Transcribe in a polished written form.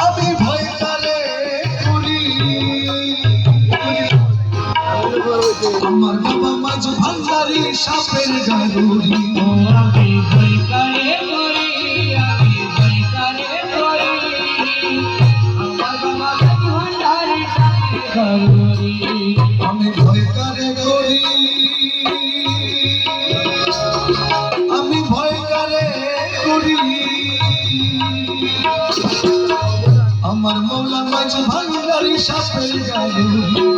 আমি ভয় করে করি আমার বাবা মাঝ ভান্ডারি সাপের গারুরি আমি ভয় করে করি আমি ভয় করে করি আমার বাবা ভান্ডারি সাপের গারুরি আমি ভয় করে করি আমি ভয় করে করি আমার মৌলা মাঝ ভান্ডারি সাপের গারুরি